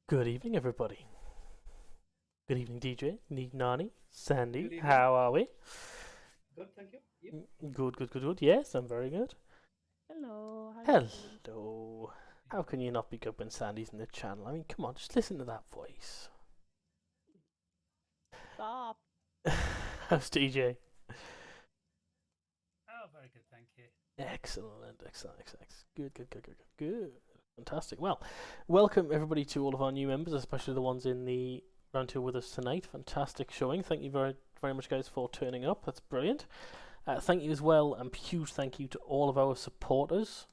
Good evening, everybody. Good evening, DJ, Nani, Good Sandy. evening. How are we? Good, thank you. You? Good, good, good, good. Yes, I'm very good. Hello, how you doing? Hello. How can you not be good when Sandy's in the channel? I mean, come on, just listen to that voice. Stop. How's DJ? Oh, very good, thank you. Excellent, excellent, excellent. Good, good, good, good, good, good. Fantastic. Well, welcome everybody to all of our new members, especially the ones in the Roundtable with us tonight. Fantastic showing. Thank you very, very much, guys, for turning up. That's brilliant. Thank you as well, and huge thank you to all of our supporters.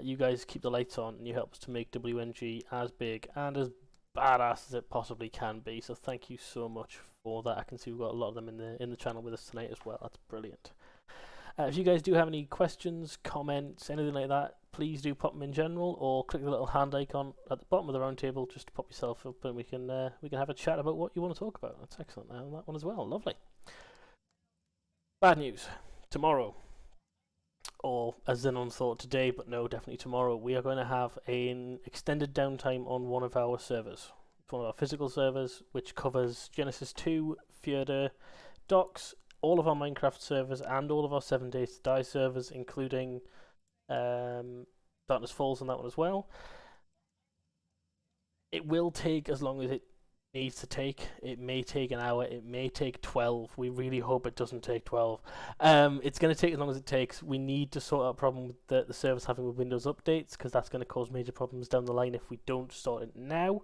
You guys keep the lights on, and you help us to make WNG as big and as badass as it possibly can be. So thank you so much for that. I can see we've got a lot of them in the channel with us tonight as well. That's brilliant. If you guys do have any questions, comments, anything like that, please do pop them in general, or click the little hand icon at the bottom of the round table just to pop yourself up, and we can have a chat about what you want to talk about. That's excellent. That one as well. Lovely. Bad news. Tomorrow, or as Zenon thought today, but no, definitely tomorrow, we are going to have an extended downtime on one of our servers. It's one of our physical servers, which covers Genesis 2, Fjorda, Docks, all of our Minecraft servers, and all of our 7 Days to Die servers, including Darkness Falls on that one as well. It will take as long as it needs to take. It may take an hour. It may take 12. We really hope it doesn't take 12. It's going to take as long as it takes. We need to sort out a problem that the server's having with Windows updates, because that's going to cause major problems down the line if we don't sort it now.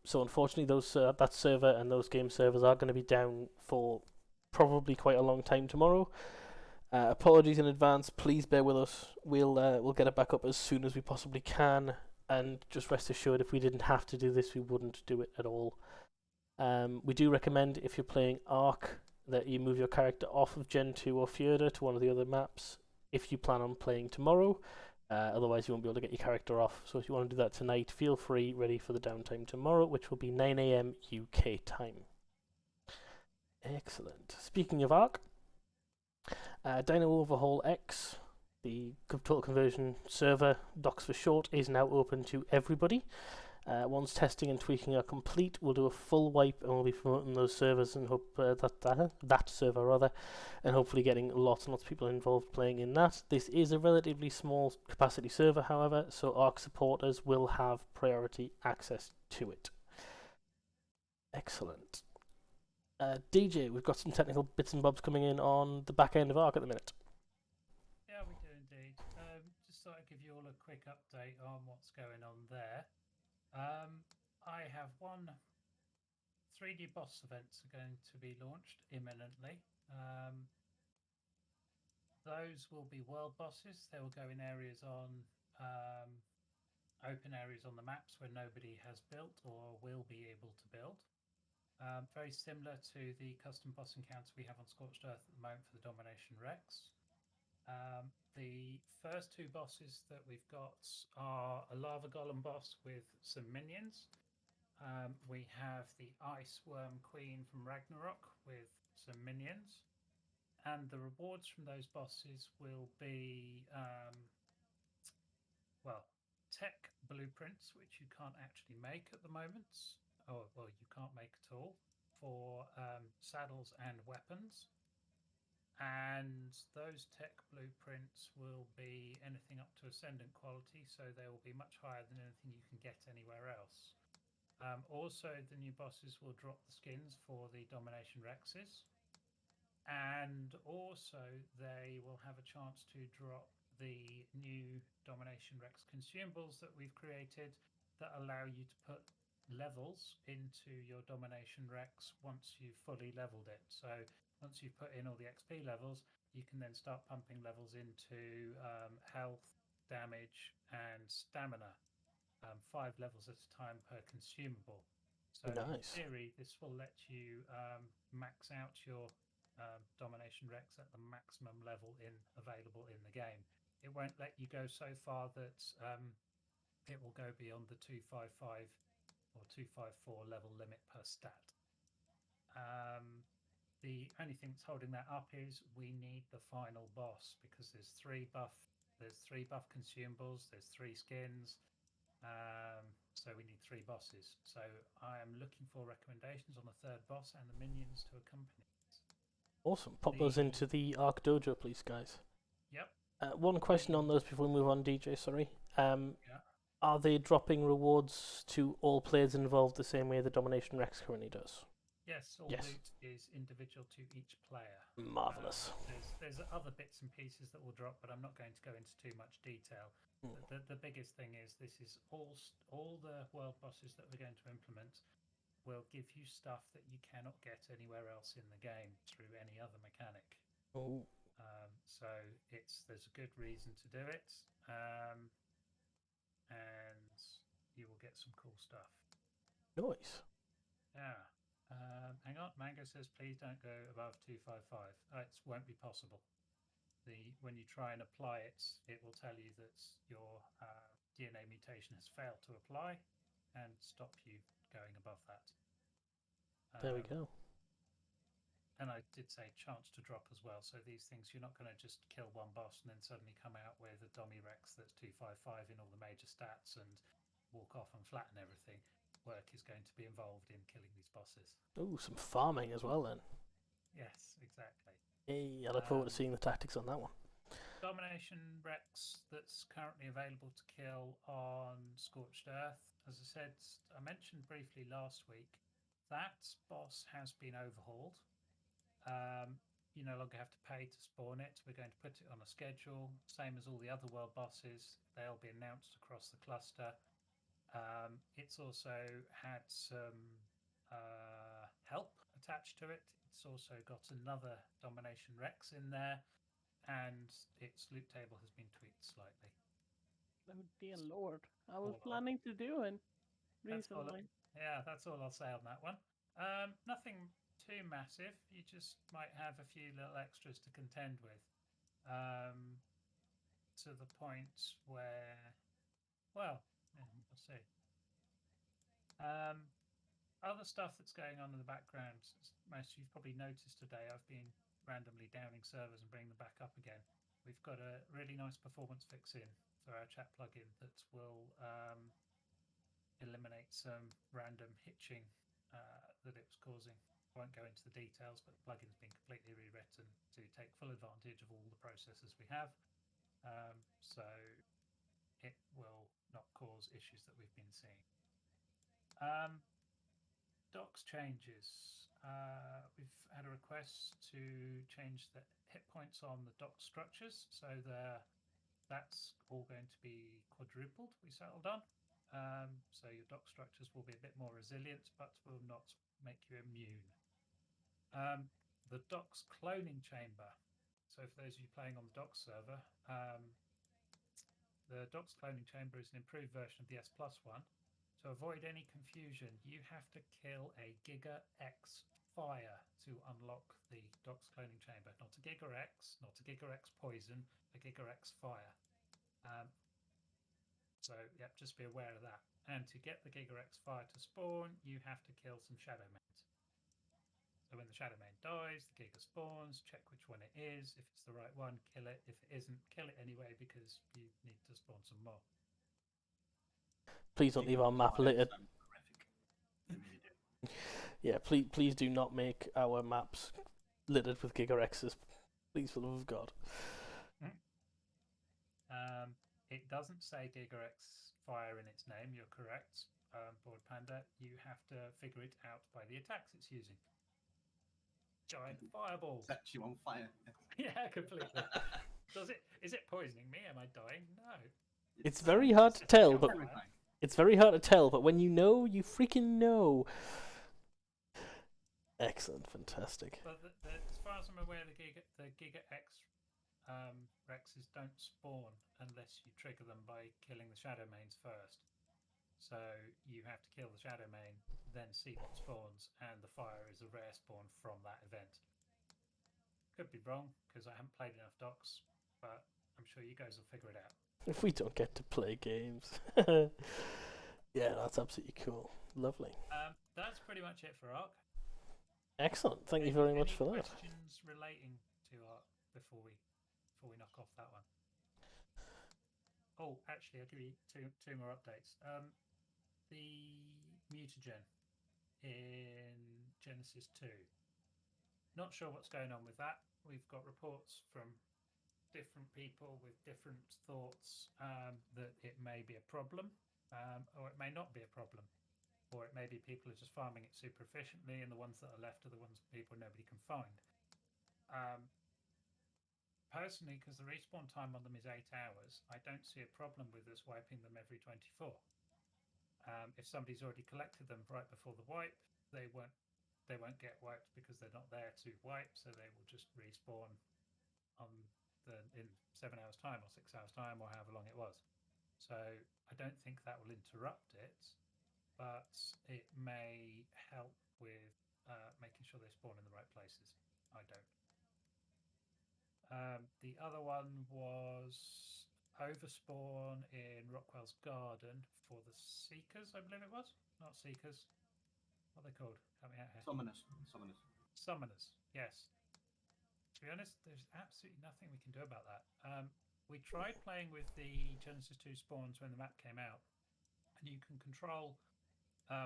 So unfortunately, that server and those game servers are going to be down for probably quite a long time tomorrow. Apologies in advance. Please bear with us. We'll get it back up as soon as we possibly can. And just rest assured, if we didn't have to do this, we wouldn't do it at all. We do recommend, if you're playing Ark, that you move your character off of Gen 2 or Fjorda to one of the other maps if you plan on playing tomorrow. Otherwise, you won't be able to get your character off. So if you want to do that tonight, feel free, ready for the downtime tomorrow, which will be 9 AM UK time. Excellent. Speaking of Ark, Dino Overhaul X, the total conversion server, Docs for short, is now open to everybody. Once testing and tweaking are complete, we'll do a full wipe, and we'll be promoting those servers and hope that server rather, and hopefully getting lots and lots of people involved playing in that. This is a relatively small capacity server, however, so ARC supporters will have priority access to it. Excellent. DJ, we've got some technical bits and bobs coming in on the back end of ARC at the minute. Yeah, we do indeed. Just thought I'd give you all a quick update on what's going on there. I have 3 new boss events are going to be launched imminently. Those will be world bosses. They will go in areas on open areas on the maps where nobody has built or will be able to build. Very similar to the custom boss encounter we have on Scorched Earth at the moment for the Domination Rex. The first 2 bosses that we've got are a lava golem boss with some minions. We have the Ice Worm Queen from Ragnarok with some minions. And the rewards from those bosses will be, tech blueprints, which you can't actually make at the moment. Oh, well, you can't make at all, for saddles and weapons. And those tech blueprints will be anything up to Ascendant quality, so they will be much higher than anything you can get anywhere else. Also, the new bosses will drop the skins for the Domination Rexes. And also, they will have a chance to drop the new Domination Rex consumables that we've created that allow you to put levels into your Domination Rex once you've fully leveled it. So once you've put in all the XP levels, you can then start pumping levels into health, damage, and stamina. 5 levels at a time per consumable. So Nice. in theory, this will let you max out your Domination Rex at the maximum level available in the game. It won't let you go so far that it will go beyond the 255 or 254 level limit per stat. The only thing that's holding that up is we need the final boss, because there's 3 buff consumables, there's 3 skins. So we need 3 bosses. So I am looking for recommendations on the 3rd boss and the minions to accompany it. Awesome. Pop those into the Arc Dojo, please, guys. Yep. One question on those before we move on, DJ. Sorry. Yeah. Are they dropping rewards to all players involved the same way the Domination Rex currently does? Yes, all Yes. loot is individual to each player. Marvellous. There's other bits and pieces that will drop, but I'm not going to go into too much detail. The biggest thing is this is all the world bosses that we're going to implement will give you stuff that you cannot get anywhere else in the game through any other mechanic. Oh, So there's a good reason to do it, and you will get some cool stuff. nice. Yeah. Hang on. Mango says, please don't go above 255. It won't be possible. When you try and apply it, it will tell you that your DNA mutation has failed to apply and stop you going above that. There we go. And I did say chance to drop as well. So these things, you're not going to just kill one boss and then suddenly come out with a Dummy Rex that's 255 in all the major stats and walk off and flatten everything. Work is going to be involved in killing these bosses. Oh, some farming as well then. Yes, exactly. Hey, I look forward to seeing the tactics on that one. Domination Rex that's currently available to kill on Scorched Earth. As I said, I mentioned briefly last week, that boss has been overhauled. You no longer have to pay to spawn it. We're going to put it on a schedule, same as all the other world bosses. They'll be announced across the cluster. It's also had some help attached to it. It's also got another Domination Rex in there, and its loot table has been tweaked slightly. Oh dear lord. I was planning to do it recently. That's all I'll say on that one. Nothing too massive. You just might have a few little extras to contend with. To the point where, well, we'll see. Other stuff that's going on in the background, most you've probably noticed today, I've been randomly downing servers and bringing them back up again. We've got a really nice performance fix in for our chat plugin that will eliminate some random hitching that it was causing. I won't go into the details, but the plugin's been completely rewritten to take full advantage of all the processes we have. So it will not cause issues that we've been seeing. Docs changes. We've had a request to change the hit points on the dock structures, so that's all going to be quadrupled. We settled on. So your dock structures will be a bit more resilient, but will not make you immune. The docks cloning chamber. So for those of you playing on the docks server, the docks cloning chamber is an improved version of the S Plus one. To avoid any confusion, you have to kill a Gigax fire to unlock the docks cloning chamber. Not a Gigax, not a Gigax poison, a Gigax fire. So, yep, just be aware of that. And to get the Gigax fire to spawn, you have to kill some Shadow Mains. So when the Shadow Main dies, the Giga spawns, check which one it is. If it's the right one, kill it. If it isn't, kill it anyway because you need to spawn some more. Please don't leave our map littered. Yeah, please do not make our maps littered with Gigarexes. Please, for the love of God. It doesn't say Gigax fire in its name. You're correct, Board Panda. You have to figure it out by the attacks it's using. Giant fireballs. Set you on fire. Yeah, completely. Is it poisoning me? Am I dying? No. It's very hard to tell, but it's very hard to tell. But when you know, you freaking know. Excellent, fantastic. But as far as I'm aware, the Gigax Rexes don't spawn unless you trigger them by killing the Shadow Mains first. So you have to kill the Shadow Main, then see what spawns, and the fire is a rare spawn from that event. Could be wrong, because I haven't played enough docs, but I'm sure you guys will figure it out. If we don't get to play games. Yeah, that's absolutely cool. Lovely. That's pretty much it for ARC. Excellent. Thank you very much for that. Any questions relating to ARC before we knock off that one? Oh, actually, I'll give you two more updates. the mutagen in Genesis 2. Not sure what's going on with that. We've got reports from different people with different thoughts that it may be a problem, or it may not be a problem, or it may be people are just farming it super efficiently, and the ones that are left are the ones people nobody can find. Personally, because the respawn time on them is 8 hours, I don't see a problem with us wiping them every 24. If somebody's already collected them right before the wipe, they won't get wiped because they're not there to wipe, so they will just respawn in 7 hours time or 6 hours time or however long it was. So I don't think that will interrupt it, but it may help with making sure they spawn in the right places. I don't. The other one was overspawn in Rockwell's garden for the Seekers, I believe it was. Not Seekers. What are they called? Help me out here. Summoners. Summoners, yes. To be honest, there's absolutely nothing we can do about that. We tried playing with the Genesis 2 spawns when the map came out, and you can control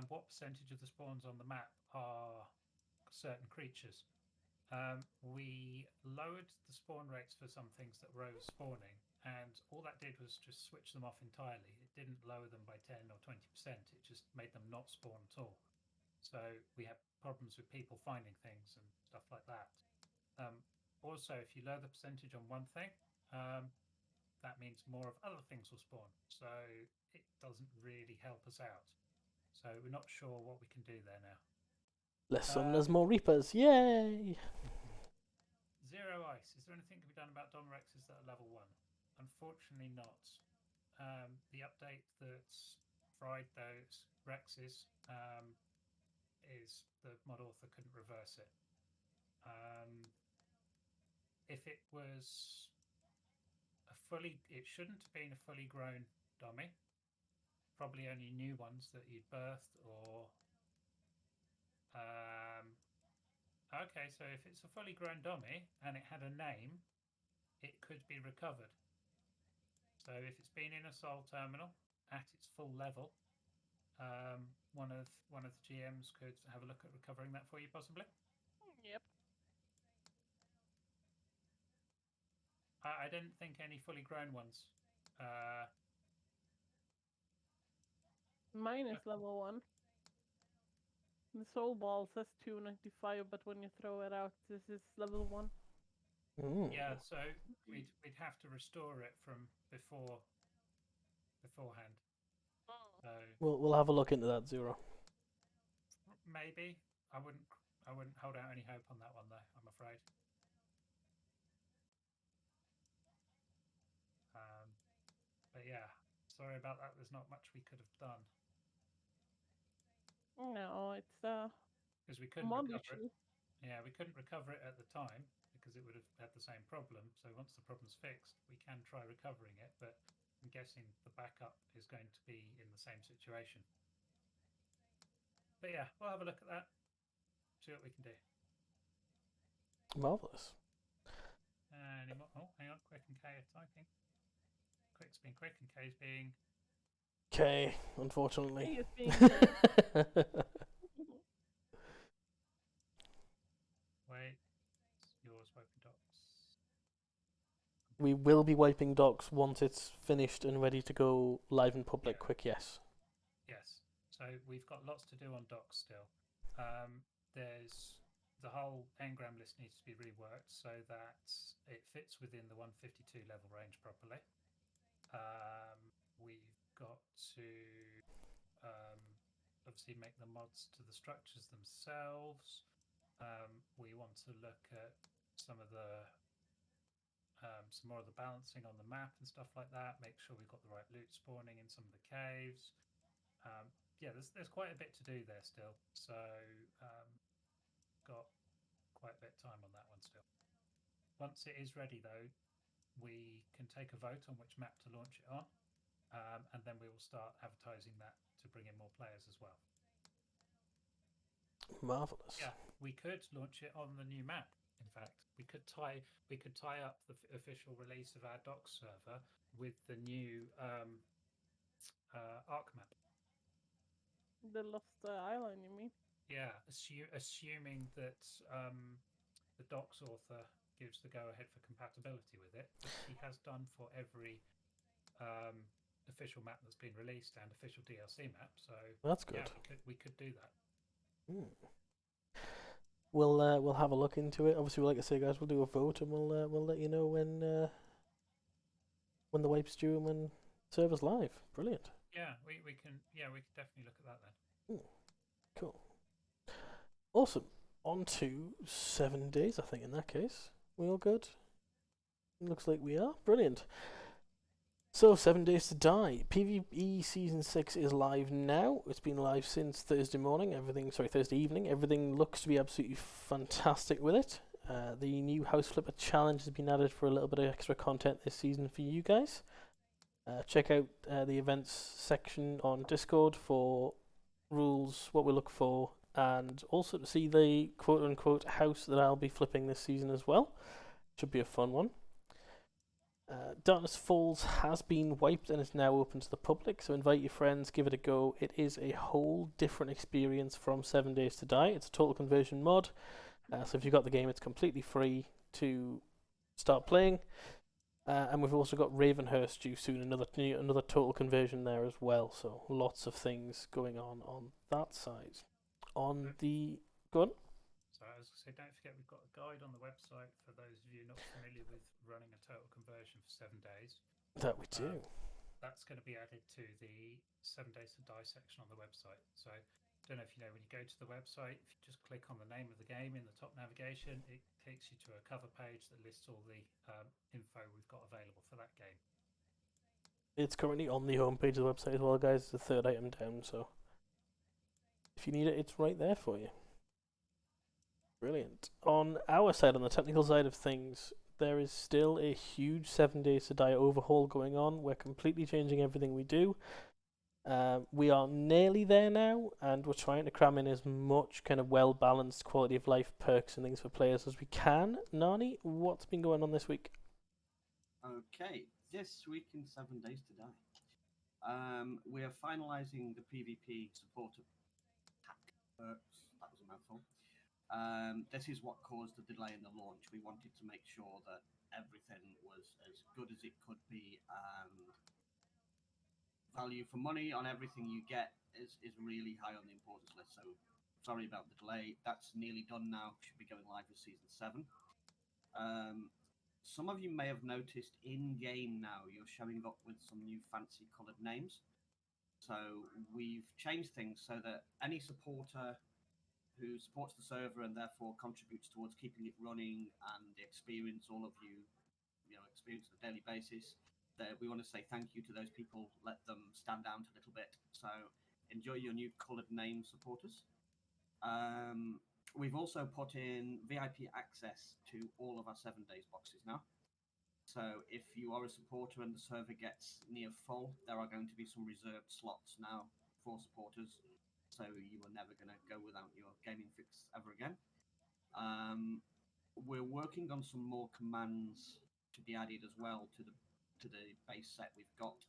what percentage of the spawns on the map are certain creatures. We lowered the spawn rates for some things that were over spawning, and all that did was just switch them off entirely. It didn't lower them by 10 or 20%, it just made them not spawn at all. So we have problems with people finding things and stuff like that. Also, if you lower the percentage on one thing, that means more of other things will spawn. So it doesn't really help us out. So we're not sure what we can do there now. Less summoners, more reapers. Yay! Zero ice. Is there anything to be done about Dom Rexes that are level 1? Unfortunately not. The update that's fried those Rexes is the mod author couldn't reverse it. If it was it shouldn't have been a fully grown dummy. Probably only new ones that you'd birthed, or okay. So if it's a fully grown dummy and it had a name, it could be recovered. So if it's been in a soul terminal at its full level, one of the GMs could have a look at recovering that for you, possibly. Yep. I didn't think any fully grown ones. Mine is level 1. The soul ball says 295, but when you throw it out, this is level 1. Yeah, so we'd have to restore it from beforehand. So We'll have a look into that, Zero. maybe I wouldn't hold out any hope on that one though, I'm afraid. But yeah, sorry about that. There's not much we could have done No, it's because we couldn't mod recover issue. it. Yeah, we couldn't recover it at the time because it would have had the same problem. So once the problem's fixed, we can try recovering it, but I'm guessing the backup is going to be in the same situation. But yeah, we'll have a look at that, see what we can do. Marvellous. Any more? Oh, hang on. Quick and K are typing. Quick's being quick and K's being... K, unfortunately. He is being Wait, it's yours, Wiping Docs. We will be wiping docs once it's finished and ready to go live in public. Yeah. Quick, yes. Yes. So we've got lots to do on docs still. There's the whole engram list needs to be reworked so that it fits within the 152 level range properly. We've got to obviously make the mods to the structures themselves. We want to look at some more of the balancing on the map and stuff like that. Make sure we've got the right loot spawning in some of the caves. Yeah, there's quite a bit to do there still. So got quite a bit of time on that one still. Once it is ready though, we can take a vote on which map to launch it on, and then we will start advertising that to bring in more players as well. Marvellous. Yeah, we could launch it on the new map. In fact, we could tie up the official release of our docs server with the new Arc map. The Lost Island, you mean? Yeah, assuming that the docs author gives the go-ahead for compatibility with it, which he has done for every official map that's been released and official DLC map. So That's yeah, good. we could do that. We'll have a look into it. Obviously, like I say, guys, we'll do a vote and we'll let you know when the wipe's due and when server's live. Brilliant. Yeah, we can definitely look at that then. Cool. Awesome. On to 7 days, I think, in that case. We all good? Looks like we are. Brilliant. So, 7 Days to Die. PvE Season 6 is live now. It's been live since Thursday evening. Everything looks to be absolutely fantastic with it. The new House Flipper Challenge has been added for a little bit of extra content this season for you guys. Check out the events section on Discord for rules, what we look for, and also to see the quote-unquote house that I'll be flipping this season as well. Should be a fun one. Darkness Falls has been wiped and is now open to the public, so invite your friends, give it a go. It is a whole different experience from 7 Days to Die. It's a total conversion mod, so if you've got the game, it's completely free to start playing. And we've also got Ravenhurst due soon, another total conversion there as well. So lots of things going on that side. On the go on. So as I say, don't forget we've got a guide on the website for those of you not familiar with running a total conversion for 7 days. That we do. That's going to be added to the 7 Days to Die section on the website. So I don't know if you know, when you go to the website, if you just click on the name of the game in the top navigation, it takes you to a cover page that lists all the info we've got available for that game. It's currently on the homepage of the website as well, guys. It's the third item down, so if you need it, it's right there for you. Brilliant. On our side, on the technical side of things, there is still a huge 7 Days to Die overhaul going on. We're completely changing everything we do. We are nearly there now, and we're trying to cram in as much kind of well-balanced quality of life perks and things for players as we can. Nani, what's been going on this week? Okay, this week in 7 Days to Die, we are finalising the PvP supporter pack perks. That was a mouthful. This is what caused the delay in the launch. We wanted to make sure that everything was as good as it could be, and value for money on everything you get is really high on the importance list. So sorry about the delay. That's nearly done now. Should be going live with Season 7. Some of you may have noticed in-game now you're showing up with some new fancy coloured names. So we've changed things so that any supporter who supports the server and therefore contributes towards keeping it running and the experience all of you experience on a daily basis, that we want to say thank you to those people, let them stand out a little bit. So enjoy your new coloured name supporters. We've also put in VIP access to all of our 7 Days boxes now. So if you are a supporter and the server gets near full, there are going to be some reserved slots now for supporters. So you are never going to go without your gaming fix ever again. We're working on some more commands to be added as well to the base set we've got,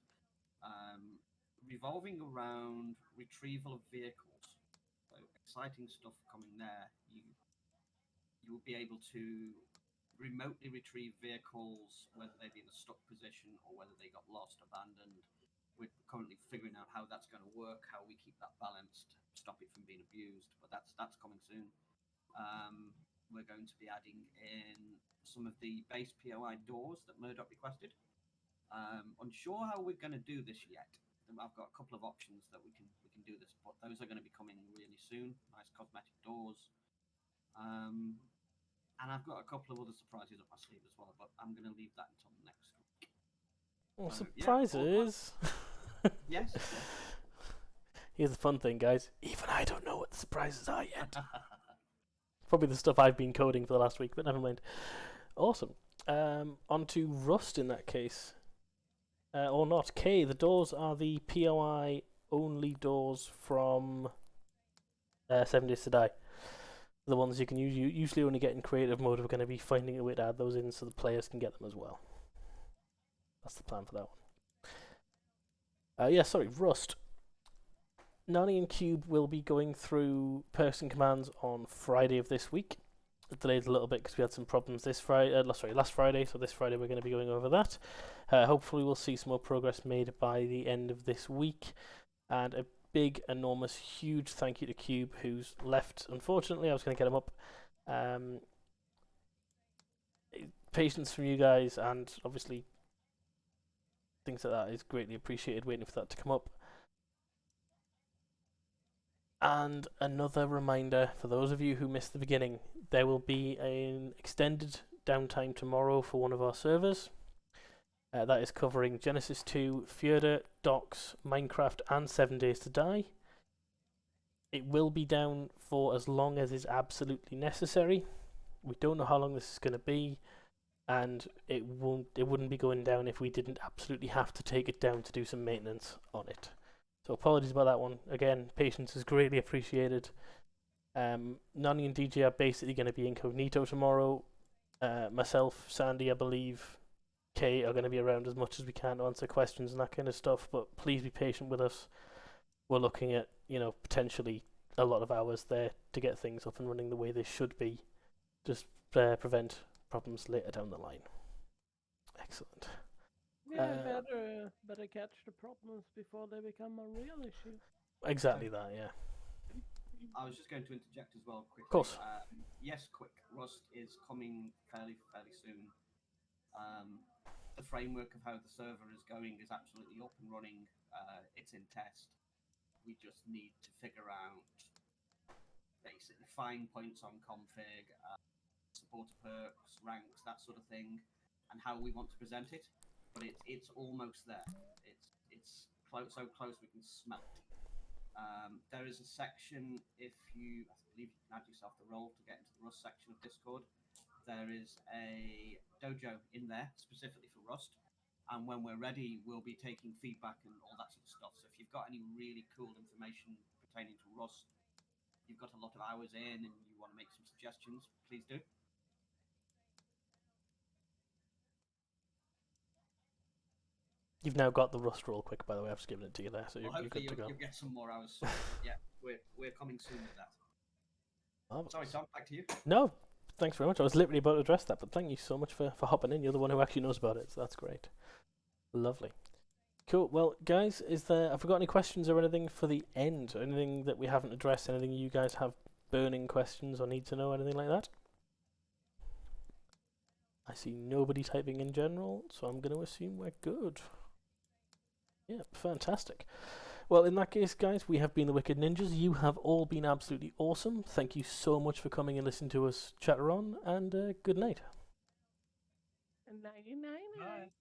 revolving around retrieval of vehicles. So exciting stuff coming there. You will be able to remotely retrieve vehicles, whether they be in a stuck position or whether they got lost, abandoned. We're currently figuring out how that's going to work, how we keep that balanced, stop it from being abused, but that's coming soon. We're going to be adding in some of the base POI doors that Murdoch requested. Unsure how we're going to do this yet. I've got a couple of options that we can do this, but those are going to be coming really soon. Nice cosmetic doors. And I've got a couple of other surprises up my sleeve as well, but I'm going to leave that until next week. Oh, So, surprises! Yeah, yes. Here's the fun thing, guys. Even I don't know what the surprises are yet. Probably the stuff I've been coding for the last week, but never mind. Awesome. On to Rust in that case. Or not. K, the doors are the POI only doors from 7 Days to Die. The ones you can usually only get in creative mode. We're going to be finding a way to add those in so the players can get them as well. That's the plan for that one. Rust. Nani and Cube will be going through perks and commands on Friday of this week. It delayed a little bit because we had some problems this Friday. Last Friday. So this Friday we're going to be going over that. Hopefully we'll see some more progress made by the end of this week. And a big, enormous, huge thank you to Cube, who's left. Unfortunately, I was going to get him up. Patience from you guys, and obviously things like that is greatly appreciated. Waiting for that to come up. And another reminder for those of you who missed the beginning, there will be an extended downtime tomorrow for one of our servers. That is covering Genesis 2, Fjorda, Docks, Minecraft, and 7 Days to Die. It will be down for as long as is absolutely necessary. We don't know how long this is going to be, and it wouldn't be going down if we didn't absolutely have to take it down to do some maintenance on it. So apologies about that one. Again, patience is greatly appreciated. Nani and DJ are basically going to be incognito tomorrow. Myself, Sandy, I believe, Kay are going to be around as much as we can to answer questions and that kind of stuff. But please be patient with us. We're looking at, potentially a lot of hours there to get things up and running the way they should be. Just prevent problems later down the line. Excellent. Yeah, better catch the problems before they become a real issue. Exactly that, yeah. I was just going to interject as well quickly. Of course. Yes, quick. Rust is coming fairly soon. The framework of how the server is going is absolutely up and running. It's in test. We just need to figure out basically fine points on config, supporter perks, ranks, that sort of thing, and how we want to present it. But it's almost there. It's so close we can smell it. There is a section, if you, I believe you can add yourself the role to get into the Rust section of Discord. There is a dojo in there specifically for Rust. And when we're ready, we'll be taking feedback and all that sort of stuff. So if you've got any really cool information pertaining to Rust, you've got a lot of hours in and you want to make some suggestions, please do. You've now got the Rust roll quick, by the way. I've just given it to you there, so Well, you're good to go. You'll get some more hours. So, yeah, we're coming soon with that. Marvelous. Sorry, Tom, back to you. No, thanks very much. I was literally about to address that, but thank you so much for hopping in. You're the one who actually knows about it, so that's great. Lovely. Cool. Well, guys, have we got any questions or anything for the end? Anything that we haven't addressed? Anything you guys have burning questions or need to know? Anything like that? I see nobody typing in general, so I'm going to assume we're good. Yeah, fantastic. Well, in that case, guys, we have been the Wicked Ninjas. You have all been absolutely awesome. Thank you so much for coming and listening to us chatter on, and good night. 99. Bye.